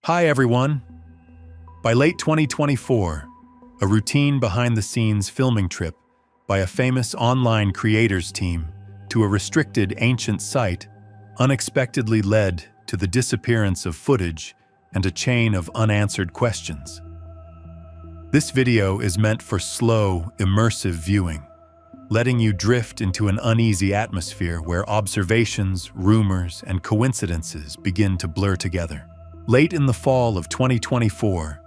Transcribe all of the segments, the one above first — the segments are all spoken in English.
Hi everyone! By late 2024, a routine behind-the-scenes filming trip by a famous online creators team to a restricted ancient site unexpectedly led to the disappearance of footage and a chain of unanswered questions. This video is meant for slow, immersive viewing, letting you drift into an uneasy atmosphere where observations, rumors, and coincidences begin to blur together. Late in the fall of 2024,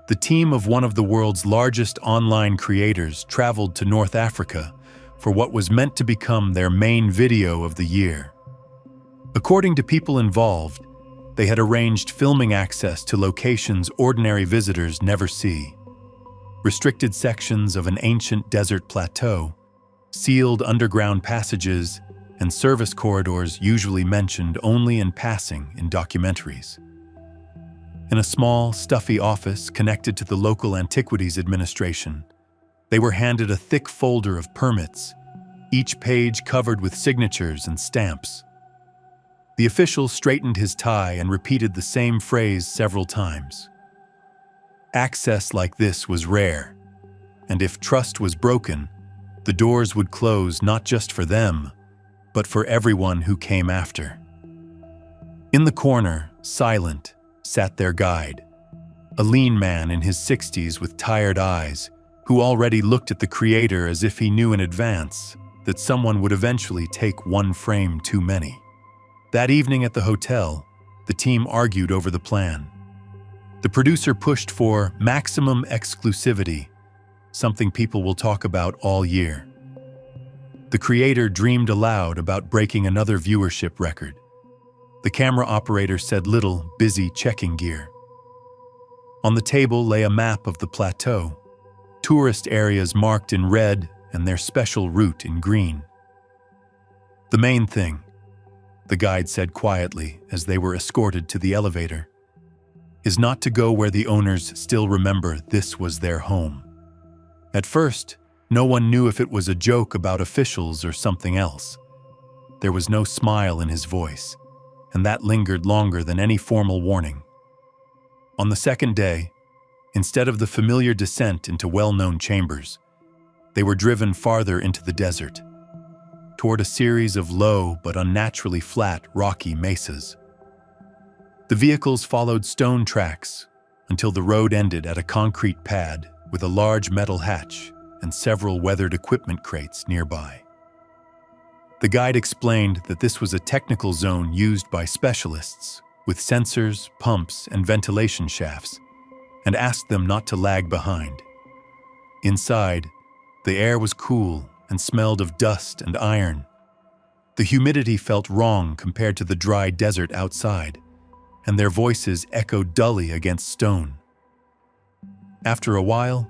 the team of one of the world's largest online creators traveled to North Africa for what was meant to become their main video of the year. According to people involved, they had arranged filming access to locations ordinary visitors never see. Restricted sections of an ancient desert plateau, sealed underground passages, and service corridors usually mentioned only in passing in documentaries. In a small, stuffy office connected to the local antiquities administration, they were handed a thick folder of permits, each page covered with signatures and stamps. The official straightened his tie and repeated the same phrase several times. Access like this was rare, and if trust was broken, the doors would close not just for them, but for everyone who came after. In the corner, silent, sat their guide, a lean man in his 60s with tired eyes, who already looked at the creator as if he knew in advance that someone would eventually take one frame too many. That evening at the hotel, the team argued over the plan. The producer pushed for maximum exclusivity, something people will talk about all year. The creator dreamed aloud about breaking another viewership record. The camera operator said little, busy checking gear. On the table lay a map of the plateau, tourist areas marked in red and their special route in green. The main thing, the guide said quietly as they were escorted to the elevator, is not to go where the owners still remember this was their home. At first, no one knew if it was a joke about officials or something else. There was no smile in his voice, and that lingered longer than any formal warning. On the second day, instead of the familiar descent into well-known chambers, they were driven farther into the desert, toward a series of low but unnaturally flat rocky mesas. The vehicles followed stone tracks until the road ended at a concrete pad with a large metal hatch and several weathered equipment crates nearby. The guide explained that this was a technical zone used by specialists with sensors, pumps, and ventilation shafts, and asked them not to lag behind. Inside, the air was cool and smelled of dust and iron. The humidity felt wrong compared to the dry desert outside, and their voices echoed dully against stone. After a while,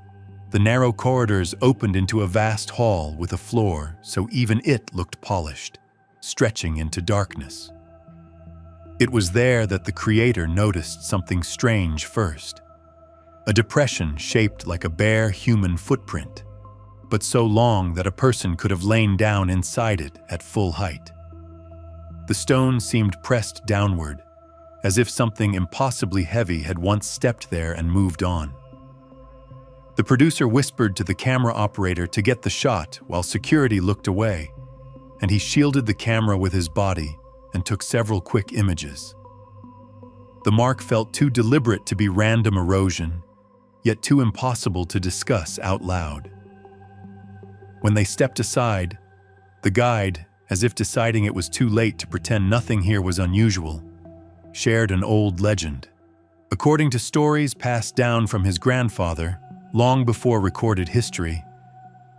the narrow corridors opened into a vast hall with a floor so even it looked polished, stretching into darkness. It was there that the creator noticed something strange first. A depression shaped like a bare human footprint, but so long that a person could have lain down inside it at full height. The stone seemed pressed downward, as if something impossibly heavy had once stepped there and moved on. The producer whispered to the camera operator to get the shot while security looked away, and he shielded the camera with his body and took several quick images. The mark felt too deliberate to be random erosion, yet too impossible to discuss out loud. When they stepped aside, the guide, as if deciding it was too late to pretend nothing here was unusual, shared an old legend. According to stories passed down from his grandfather, long before recorded history,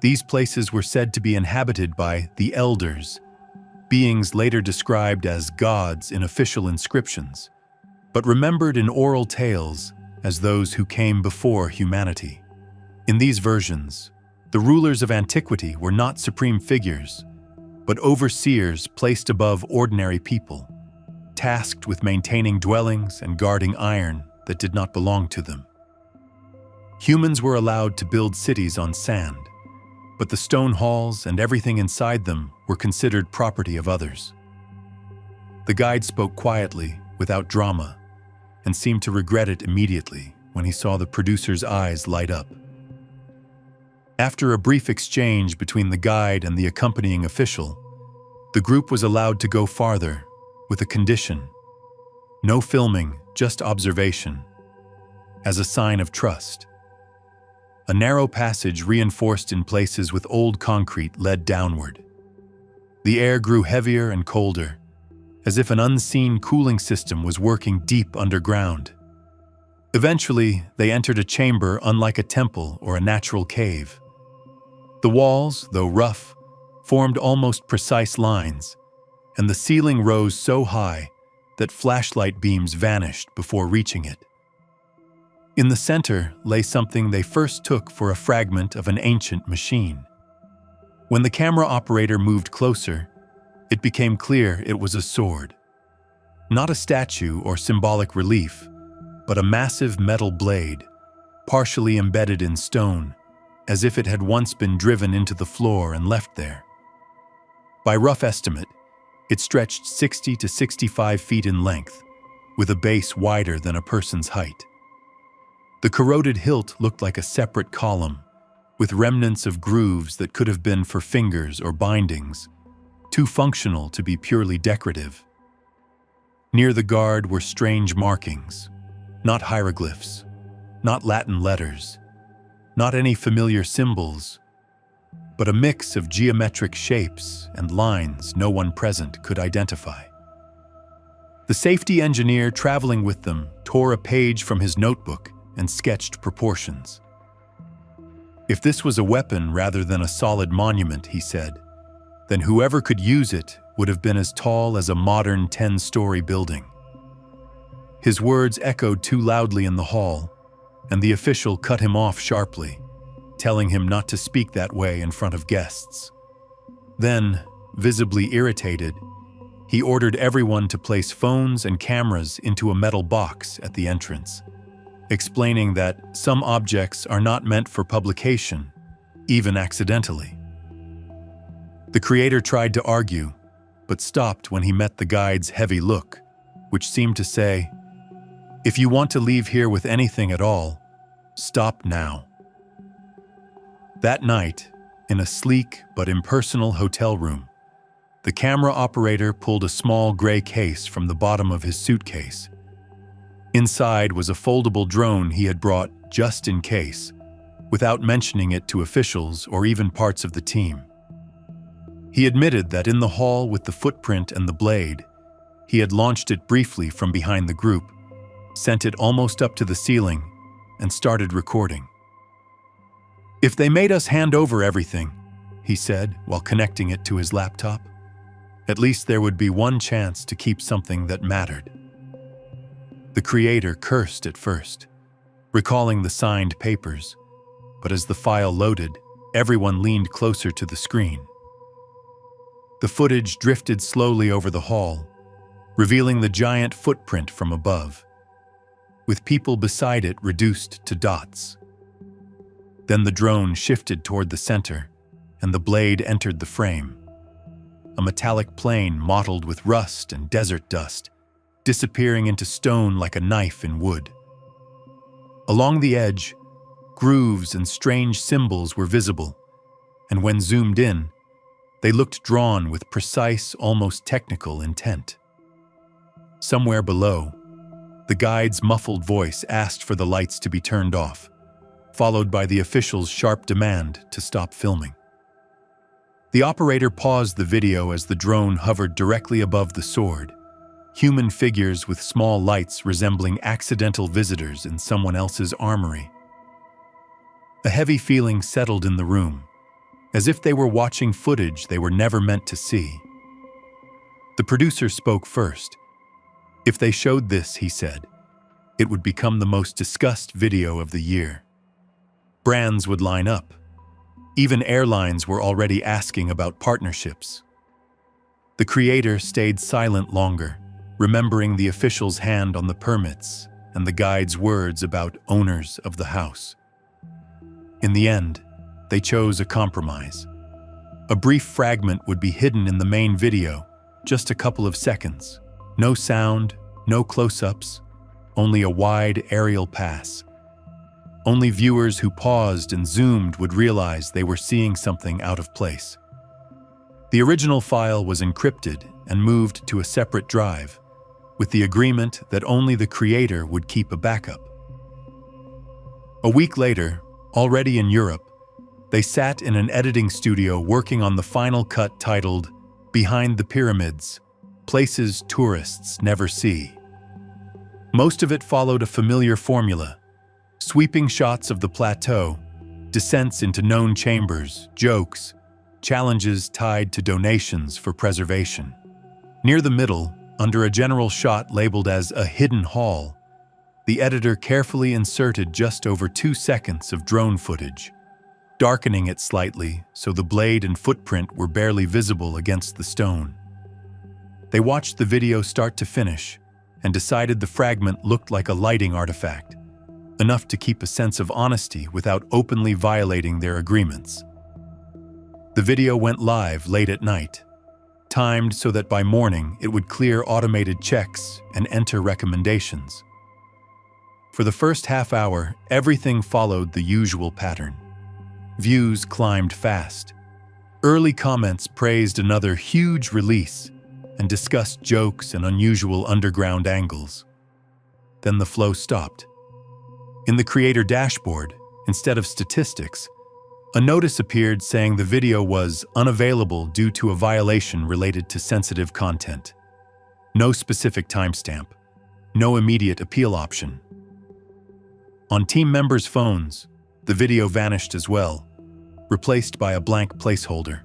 these places were said to be inhabited by the elders, beings later described as gods in official inscriptions, but remembered in oral tales as those who came before humanity. In these versions, the rulers of antiquity were not supreme figures, but overseers placed above ordinary people, tasked with maintaining dwellings and guarding iron that did not belong to them. Humans were allowed to build cities on sand, but the stone halls and everything inside them were considered property of others. The guide spoke quietly, without drama, and seemed to regret it immediately when he saw the producer's eyes light up. After a brief exchange between the guide and the accompanying official, the group was allowed to go farther with a condition: no filming, just observation, as a sign of trust. A narrow passage reinforced in places with old concrete led downward. The air grew heavier and colder, as if an unseen cooling system was working deep underground. Eventually, they entered a chamber unlike a temple or a natural cave. The walls, though rough, formed almost precise lines, and the ceiling rose so high that flashlight beams vanished before reaching it. In the center lay something they first took for a fragment of an ancient machine. When the camera operator moved closer, it became clear it was a sword. Not a statue or symbolic relief, but a massive metal blade, partially embedded in stone, as if it had once been driven into the floor and left there. By rough estimate, it stretched 60 to 65 feet in length, with a base wider than a person's height. The corroded hilt looked like a separate column, with remnants of grooves that could have been for fingers or bindings, too functional to be purely decorative. Near the guard were strange markings, not hieroglyphs, not Latin letters, not any familiar symbols, but a mix of geometric shapes and lines no one present could identify. The safety engineer traveling with them tore a page from his notebook and sketched proportions. If this was a weapon rather than a solid monument, he said, then whoever could use it would have been as tall as a modern 10-story building. His words echoed too loudly in the hall, and the official cut him off sharply, telling him not to speak that way in front of guests. Then, visibly irritated, he ordered everyone to place phones and cameras into a metal box at the entrance, explaining that some objects are not meant for publication, even accidentally. The creator tried to argue, but stopped when he met the guide's heavy look, which seemed to say, "If you want to leave here with anything at all, stop now." That night, in a sleek but impersonal hotel room, the camera operator pulled a small gray case from the bottom of his suitcase. Inside was a foldable drone he had brought just in case, without mentioning it to officials or even parts of the team. He admitted that in the hall with the footprint and the blade, he had launched it briefly from behind the group, sent it almost up to the ceiling, and started recording. "If they made us hand over everything," he said while connecting it to his laptop, "at least there would be one chance to keep something that mattered." The creator cursed at first, recalling the signed papers, but as the file loaded, everyone leaned closer to the screen. The footage drifted slowly over the hall, revealing the giant footprint from above, with people beside it reduced to dots. Then the drone shifted toward the center, and the blade entered the frame. A metallic plane mottled with rust and desert dust, disappearing into stone like a knife in wood. Along the edge, grooves and strange symbols were visible, and when zoomed in, they looked drawn with precise, almost technical intent. Somewhere below, the guide's muffled voice asked for the lights to be turned off, followed by the official's sharp demand to stop filming. The operator paused the video as the drone hovered directly above the sword, human figures with small lights resembling accidental visitors in someone else's armory. A heavy feeling settled in the room, as if they were watching footage they were never meant to see. The producer spoke first. "If they showed this," he said, "it would become the most discussed video of the year. Brands would line up. Even airlines were already asking about partnerships." The creator stayed silent longer, remembering the official's hand on the permits and the guide's words about owners of the house. In the end, they chose a compromise. A brief fragment would be hidden in the main video, just a couple of seconds. No sound, no close-ups, only a wide aerial pass. Only viewers who paused and zoomed would realize they were seeing something out of place. The original file was encrypted and moved to a separate drive, with the agreement that only the creator would keep a backup. A week later, already in Europe, they sat in an editing studio working on the final cut titled "Behind the Pyramids: Places Tourists Never See." Most of it followed a familiar formula: sweeping shots of the plateau, descents into known chambers, jokes, challenges tied to donations for preservation. Near the middle, under a general shot labeled as a hidden hall, the editor carefully inserted just over 2 seconds of drone footage, darkening it slightly so the blade and footprint were barely visible against the stone. They watched the video start to finish and decided the fragment looked like a lighting artifact, enough to keep a sense of honesty without openly violating their agreements. The video went live late at night, timed so that by morning it would clear automated checks and enter recommendations. For the first half hour, everything followed the usual pattern. Views climbed fast. Early comments praised another huge release and discussed jokes and unusual underground angles. Then the flow stopped. In the creator dashboard, instead of statistics, a notice appeared saying the video was unavailable due to a violation related to sensitive content. No specific timestamp, no immediate appeal option. On team members' phones, the video vanished as well, replaced by a blank placeholder.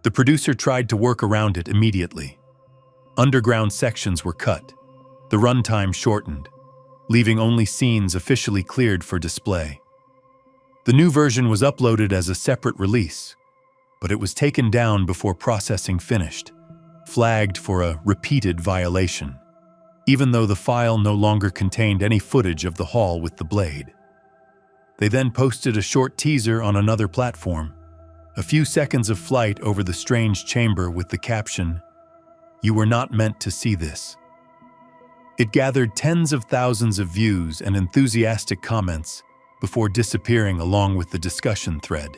The producer tried to work around it immediately. Underground sections were cut, the runtime shortened, leaving only scenes officially cleared for display. The new version was uploaded as a separate release, but it was taken down before processing finished, flagged for a repeated violation, even though the file no longer contained any footage of the haul with the blade. They then posted a short teaser on another platform, a few seconds of flight over the strange chamber with the caption, "You were not meant to see this." It gathered tens of thousands of views and enthusiastic comments before disappearing along with the discussion thread.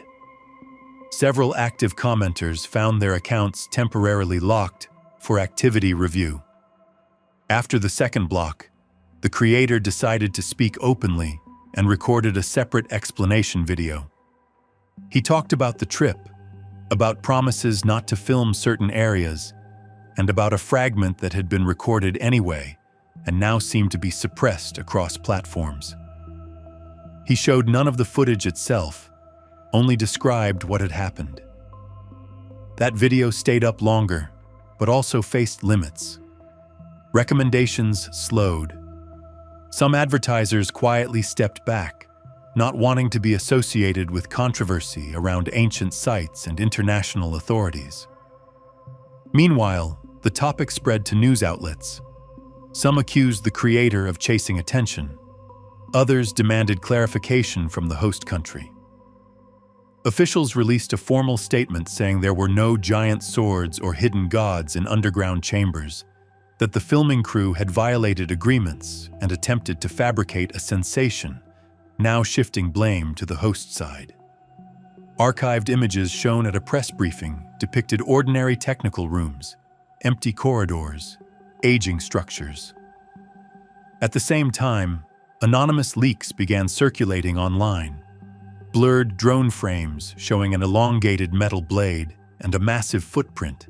Several active commenters found their accounts temporarily locked for activity review. After the second block, the creator decided to speak openly and recorded a separate explanation video. He talked about the trip, about promises not to film certain areas, and about a fragment that had been recorded anyway and now seemed to be suppressed across platforms. He showed none of the footage itself, only described what had happened. That video stayed up longer, but also faced limits. Recommendations slowed. Some advertisers quietly stepped back, not wanting to be associated with controversy around ancient sites and international authorities. Meanwhile, the topic spread to news outlets. Some accused the creator of chasing attention. Others demanded clarification from the host country. Officials released a formal statement saying there were no giant swords or hidden gods in underground chambers, that the filming crew had violated agreements and attempted to fabricate a sensation, now shifting blame to the host side. Archived images shown at a press briefing depicted ordinary technical rooms, empty corridors, aging structures. At the same time, anonymous leaks began circulating online. Blurred drone frames showing an elongated metal blade and a massive footprint,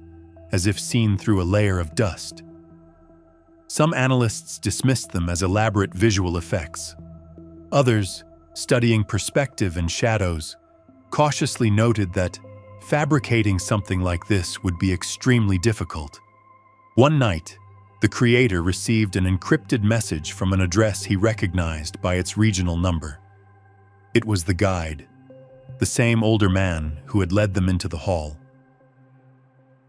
as if seen through a layer of dust. Some analysts dismissed them as elaborate visual effects. Others, studying perspective and shadows, cautiously noted that fabricating something like this would be extremely difficult. One night, the creator received an encrypted message from an address he recognized by its regional number. It was the guide, the same older man who had led them into the hall.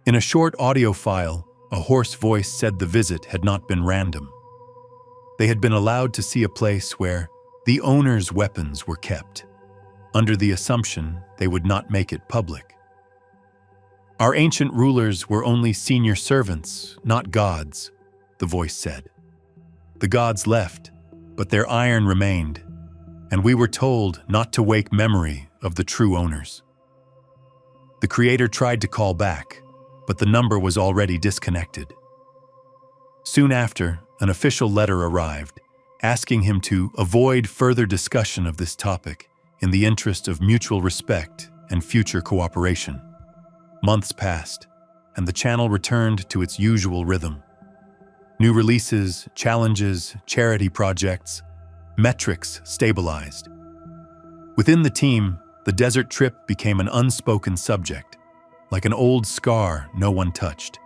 In a short audio file, a hoarse voice said the visit had not been random. They had been allowed to see a place where the owner's weapons were kept, under the assumption they would not make it public. Our ancient rulers were only senior servants, not gods, the voice said. The gods left, but their iron remained, and we were told not to wake memory of the true owners. The creator tried to call back, but the number was already disconnected. Soon after, an official letter arrived, asking him to avoid further discussion of this topic in the interest of mutual respect and future cooperation. Months passed, and the channel returned to its usual rhythm. New releases, challenges, charity projects, metrics stabilized. Within the team, the desert trip became an unspoken subject, like an old scar no one touched.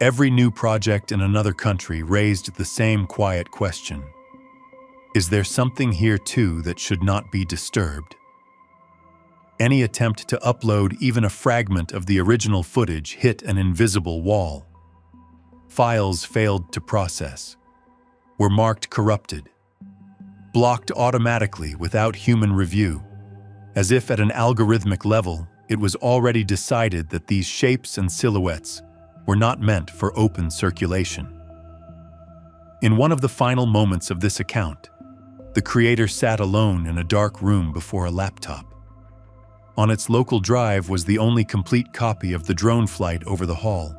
Every new project in another country raised the same quiet question. Is there something here too that should not be disturbed? Any attempt to upload even a fragment of the original footage hit an invisible wall. Files failed to process, were marked corrupted, blocked automatically without human review, as if at an algorithmic level it was already decided that these shapes and silhouettes were not meant for open circulation. In one of the final moments of this account, the creator sat alone in a dark room before a laptop. On its local drive was the only complete copy of the drone flight over the hall.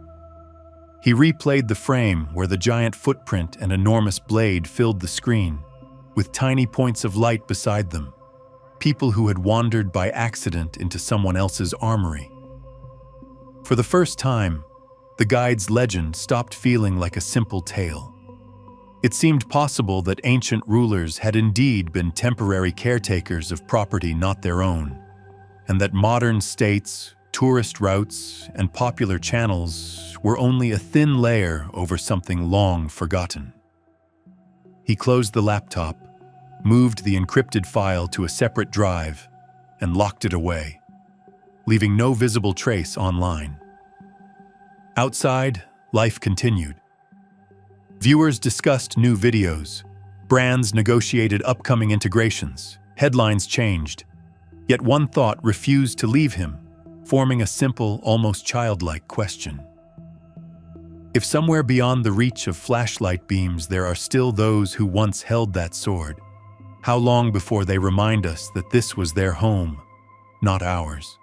He replayed the frame where the giant footprint and enormous blade filled the screen, with tiny points of light beside them, people who had wandered by accident into someone else's armory. For the first time, the guide's legend stopped feeling like a simple tale. It seemed possible that ancient rulers had indeed been temporary caretakers of property not their own, and that modern states, tourist routes, and popular channels were only a thin layer over something long forgotten. He closed the laptop, moved the encrypted file to a separate drive, and locked it away, leaving no visible trace online. Outside, life continued. Viewers discussed new videos, brands negotiated upcoming integrations, headlines changed, yet one thought refused to leave him, forming a simple, almost childlike question. If somewhere beyond the reach of flashlight beams there are still those who once held that sword, how long before they remind us that this was their home, not ours?